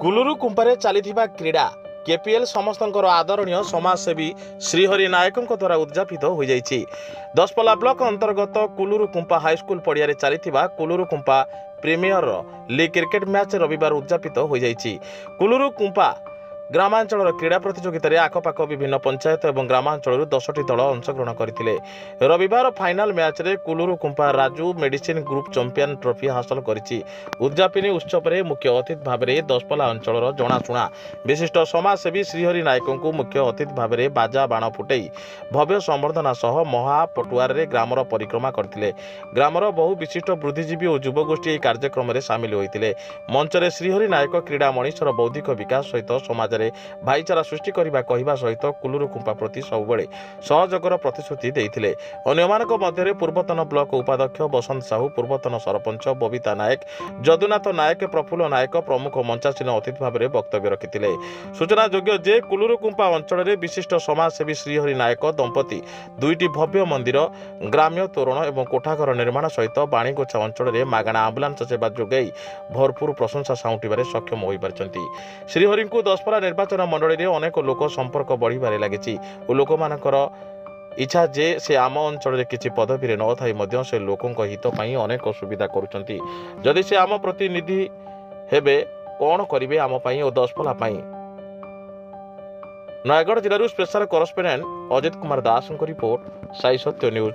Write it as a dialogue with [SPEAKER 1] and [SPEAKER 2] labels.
[SPEAKER 1] कुलुरु कुंपारे चलीथिबा क्रीड़ा केपीएल समस्तंकर आदरणीय समाजसेवी श्रीहरि नायकों द्वारा उद्यापित हो जाइछि। दशपल्ला ब्लॉक अंतर्गत कुलुरु कुंपा हाईस्कूल पड़िया चलीथिबा कुलुरु कुंपा प्रीमियर लीग क्रिकेट मैच रविवार उद्यापित हो जाइछि। कुलुरु कुंपा ग्रामांचल क्रीड़ा प्रतियोगित आखपाख विभिन्न पंचायत और ग्रामांचल 10टी दल अंशग्रहण करते। रविवार फाइनाल मैच रे Kuluru Kumpa Raju medicine group champion trophy हासिल करिछि। उद्यापनी उत्सव में मुख्य अतिथि भाव में दशपल्ला अंचल जनाशुना विशिष्ट समाजसेवी श्रीहरि नायकों को मुख्य अतिथि भाव में बाजा बाण फुटई भव्य संबर्धना सह महापटुआर रे ग्रामर परिक्रमा करथिले। ग्रामर बहु विशिष्ट बुद्धिजीवी और युवगोष्ठी यह कार्यक्रम में सामिल होते। मंच में श्रीहरि नायक क्रीड़ा मनीषर बौद्धिक विकास सहित समाज भाईचारा सृष्टि करने कहवा सहित कुलुरु कुंपा प्रति सबुबले सहयोगर प्रतिश्रुति देते। अन्यमानक मध्य पूर्वतन ब्लॉक उपाध्यक्ष बसंत साहू, पूर्वतन सरपंच बबीता नायक, जदुनाथ नायक, प्रफुल्ल नायक प्रमुख मंचासीन अतिथि भाव में वक्तव्य रखिते। सूचनायोग्य जे कुलुरु कुंपा अंचल में विशिष्ट समाजसेवी श्रीहरि नायक दंपति 2टी भव्य मंदिर, ग्राम्य तोरण और कोठाघर निर्माण सहित बाणीगोछा अंचल में मागणा आंबुलांस सेवा जोगाई भरपूर प्रशंसा साउंटिबारे सक्षम हो पारिछन्ति। श्रीहरि को दशपल्ला निर्वाचन मंडली में अनेक लोक संपर्क बढ़िबारे लागिछि और लोक मानकर इच्छा जे से आम अंचल किसी पदवी न थाई से लोकों हित अनेक सुविधा करुछन्ति। जदि से आम प्रतिनिधि हेबे कौन करिवे आम पई और दशपल्ला पई। Nayagarh जिलूर special correspondent Ajit Kumar Das report Sai सत्य न्यूज।